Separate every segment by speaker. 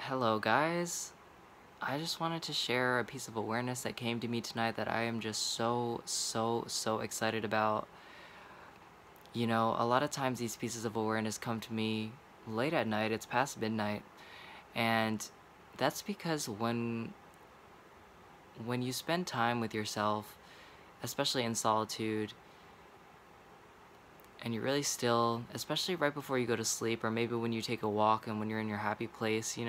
Speaker 1: Hello guys, I just wanted to share a piece of awareness that came to me tonight that I am just so excited about. You know, a lot of times these pieces of awareness come to me late at night, it's past midnight, and that's because when you spend time with yourself, especially in solitude, and you're really still, especially right before you go to sleep, or maybe when you take a walk and when you're in your happy place,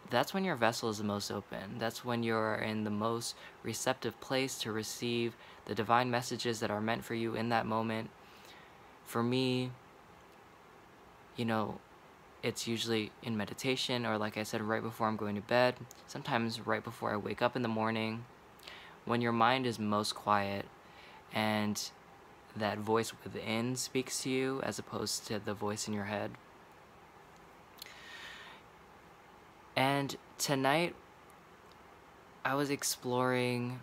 Speaker 1: that's when your vessel is the most open. That's when you're in the most receptive place to receive the divine messages that are meant for you in that moment. For me, you know, it's usually in meditation, or like I said, right before I'm going to bed, sometimes right before I wake up in the morning, when your mind is most quiet and that voice within speaks to you as opposed to the voice in your head. And tonight, I was exploring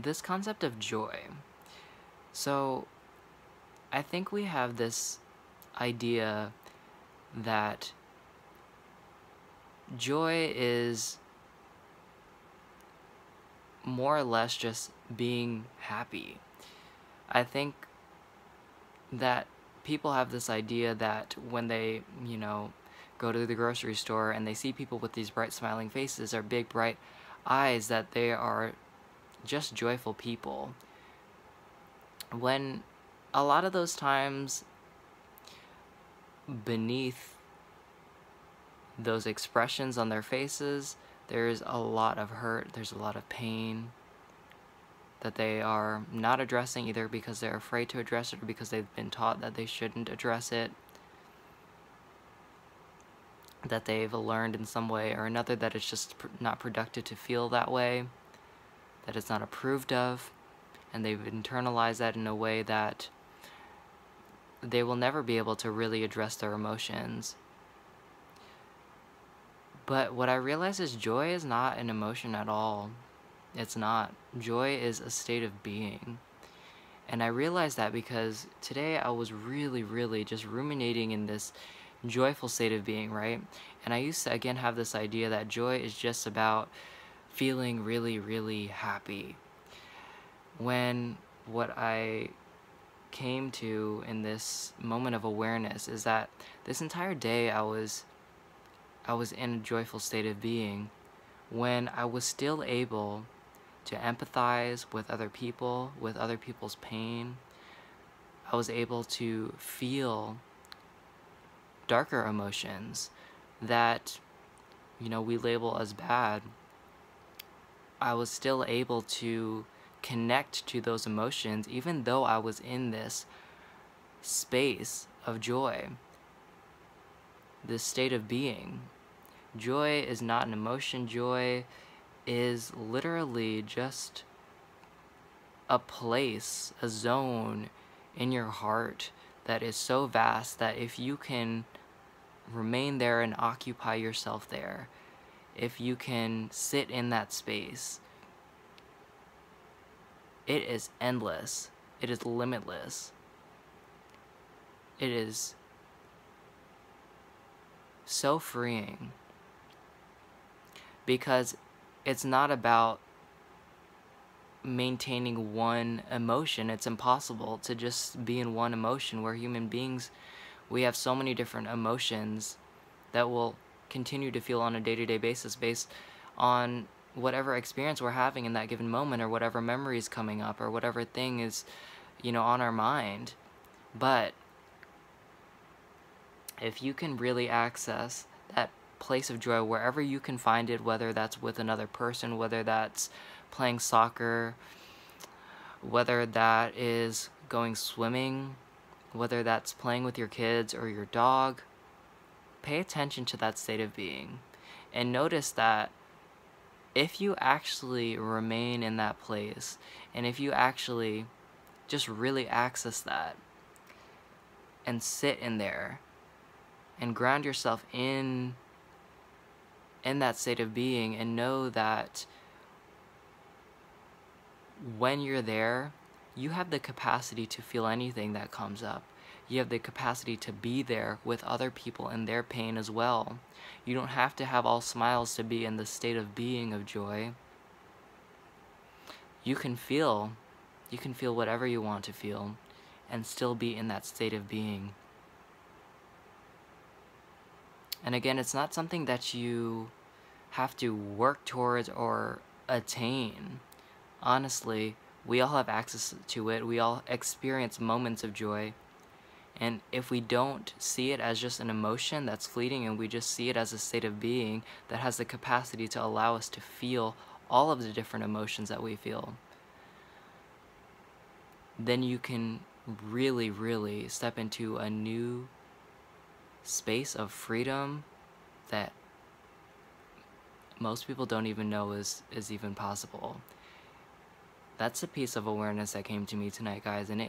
Speaker 1: this concept of joy. So, I think we have this idea that joy is more or less just being happy. I think that people have this idea that when they, go to the grocery store and they see people with these bright smiling faces or big bright eyes, that they are just joyful people. When a lot of those times, beneath those expressions on their faces, there's a lot of hurt, there's a lot of pain that they are not addressing, either because they're afraid to address it or because they've been taught that they shouldn't address it, that they've learned in some way or another that it's just not productive to feel that way, that it's not approved of, and they've internalized that in a way that they will never be able to really address their emotions. But what I realize is joy is not an emotion at all. It's not. Joy is a state of being. And I realized that because today I was really just ruminating in this joyful state of being, right? And I used to again have this idea that joy is just about feeling really happy. When what I came to in this moment of awareness is that this entire day I was in a joyful state of being when I was still able to empathize with other people, with other people's pain. I was able to feel darker emotions that, we label as bad. I was still able to connect to those emotions even though I was in this space of joy, this state of being. Joy is not an emotion. Joy is literally just a place, a zone in your heart that is so vast that if you can remain there and occupy yourself there, if you can sit in that space, it is endless. It is limitless. It is so freeing because it's not about maintaining one emotion. It's impossible to just be in one emotion. We're human beings. We have so many different emotions that we'll continue to feel on a day-to-day basis based on whatever experience we're having in that given moment, or whatever memory is coming up, or whatever thing is, on our mind. But if you can really access that place of joy wherever you can find it, whether that's with another person, whether that's playing soccer, whether that is going swimming, whether that's playing with your kids or your dog, pay attention to that state of being and notice that if you actually remain in that place, and if you actually just really access that and sit in there and ground yourself in that state of being, and know that when you're there, you have the capacity to feel anything that comes up. You have the capacity to be there with other people in their pain as well. You don't have to have all smiles to be in the state of being of joy. You can feel whatever you want to feel and still be in that state of being. And again, it's not something that you have to work towards or attain. Honestly, we all have access to it. We all experience moments of joy. And if we don't see it as just an emotion that's fleeting, and we just see it as a state of being that has the capacity to allow us to feel all of the different emotions that we feel, then you can really, really step into a new space of freedom that most people don't even know is even possible. That's a piece of awareness that came to me tonight, guys, and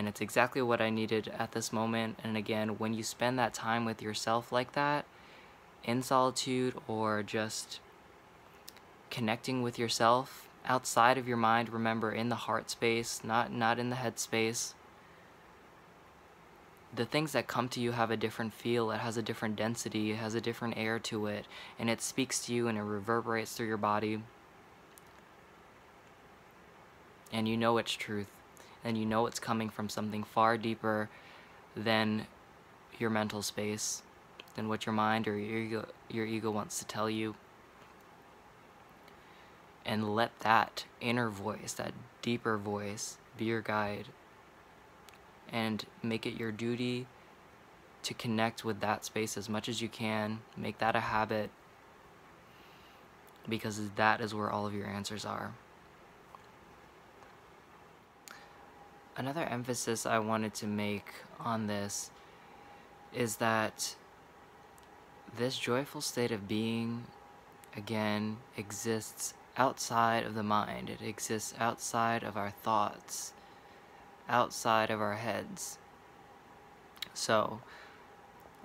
Speaker 1: it's exactly what I needed at this moment. And again, when you spend that time with yourself like that, in solitude, or just connecting with yourself outside of your mind, remember, in the heart space, not in the head space, the things that come to you have a different feel. It has a different density, it has a different air to it, and it speaks to you and it reverberates through your body. And you know it's truth, and you know it's coming from something far deeper than your mental space, than what your mind or your ego wants to tell you. And let that inner voice, that deeper voice, be your guide, and make it your duty to connect with that space as much as you can. Make that a habit, because that is where all of your answers are. Another emphasis I wanted to make on this is that this joyful state of being, again, exists outside of the mind. It exists outside of our thoughts, outside of our heads. So,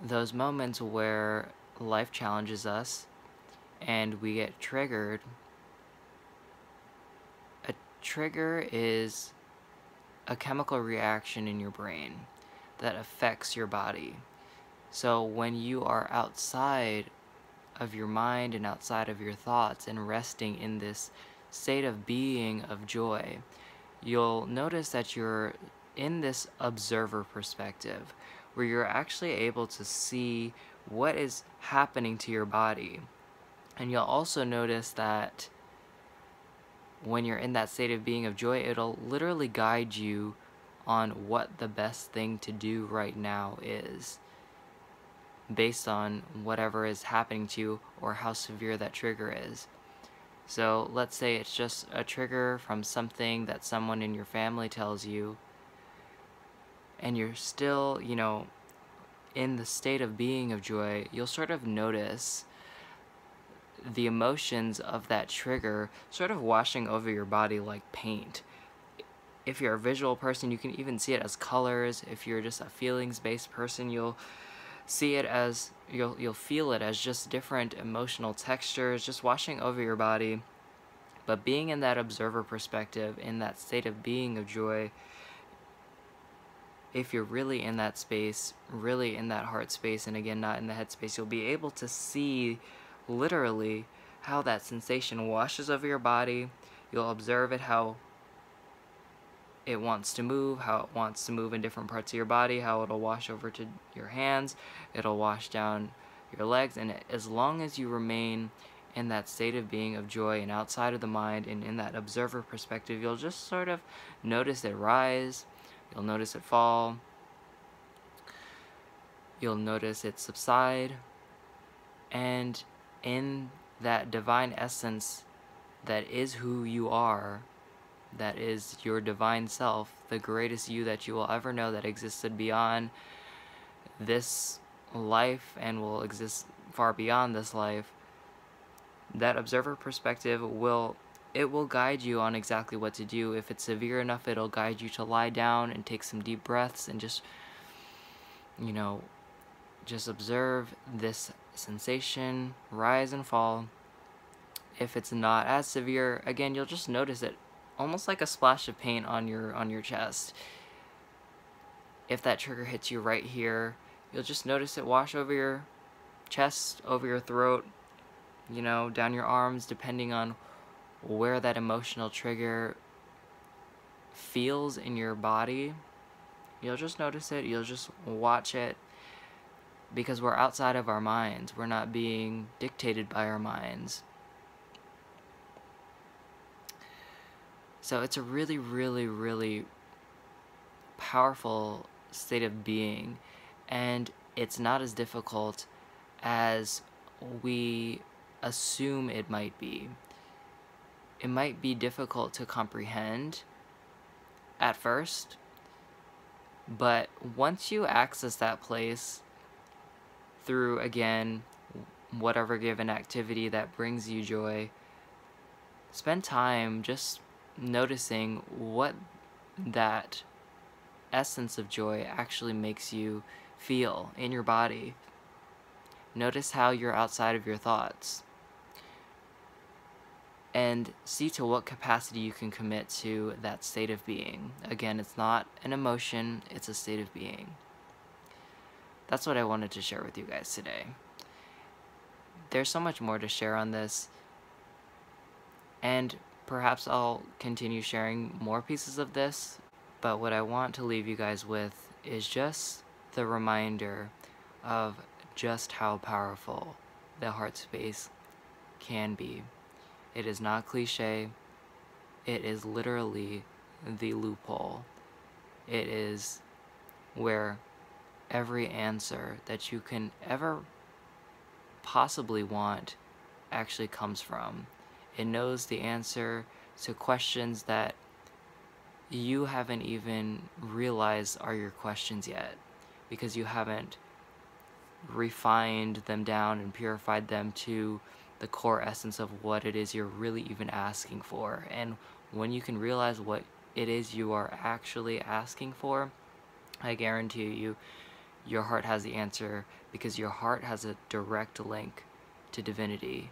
Speaker 1: those moments where life challenges us and we get triggered, a trigger is a chemical reaction in your brain that affects your body. So when you are outside of your mind and outside of your thoughts and resting in this state of being of joy, you'll notice that you're in this observer perspective where you're actually able to see what is happening to your body. And you'll also notice that when you're in that state of being of joy, it'll literally guide you on what the best thing to do right now is, based on whatever is happening to you or how severe that trigger is. So let's say it's just a trigger from something that someone in your family tells you, and you're still, in the state of being of joy. You'll sort of notice the emotions of that trigger sort of washing over your body like paint. If you're a visual person, you can even see it as colors. If you're just a feelings-based person, you'll see it as, you'll feel it as just different emotional textures just washing over your body. But being in that observer perspective, in that state of being of joy, if you're really in that space, really in that heart space, and again, not in the head space, you'll be able to see literally how that sensation washes over your body. You'll observe it, how it wants to move, how it wants to move in different parts of your body, how it'll wash over to your hands, it'll wash down your legs. And as long as you remain in that state of being of joy and outside of the mind and in that observer perspective, you'll just sort of notice it rise, you'll notice it fall, you'll notice it subside, and in that divine essence that is who you are, that is your divine self, the greatest you that you will ever know, that existed beyond this life and will exist far beyond this life, that observer perspective will guide you on exactly what to do. If it's severe enough, it'll guide you to lie down and take some deep breaths and just observe this sensation rise and fall. If it's not as severe, again, you'll just notice it almost like a splash of paint on your chest. if that trigger hits you right here, you'll just notice it wash over your chest, over your throat, you know, down your arms, depending on where that emotional trigger feels in your body. You'll just notice it, you'll just watch it, because we're outside of our minds. We're not being dictated by our minds. So it's a really, really, really powerful state of being, and it's not as difficult as we assume it might be. It might be difficult to comprehend at first, but once you access that place through, again, whatever given activity that brings you joy, spend time just noticing what that essence of joy actually makes you feel in your body. Notice how you're outside of your thoughts, and see to what capacity you can commit to that state of being. Again, it's not an emotion, it's a state of being. That's what I wanted to share with you guys today. There's so much more to share on this, and perhaps I'll continue sharing more pieces of this, but what I want to leave you guys with is just the reminder of just how powerful the heart space can be. It is not cliche. It is literally the loophole. It is where every answer that you can ever possibly want actually comes from. It knows the answer to questions that you haven't even realized are your questions yet, because you haven't refined them down and purified them to the core essence of what it is you're really even asking for. And when you can realize what it is you are actually asking for, I guarantee you, your heart has the answer, because your heart has a direct link to divinity.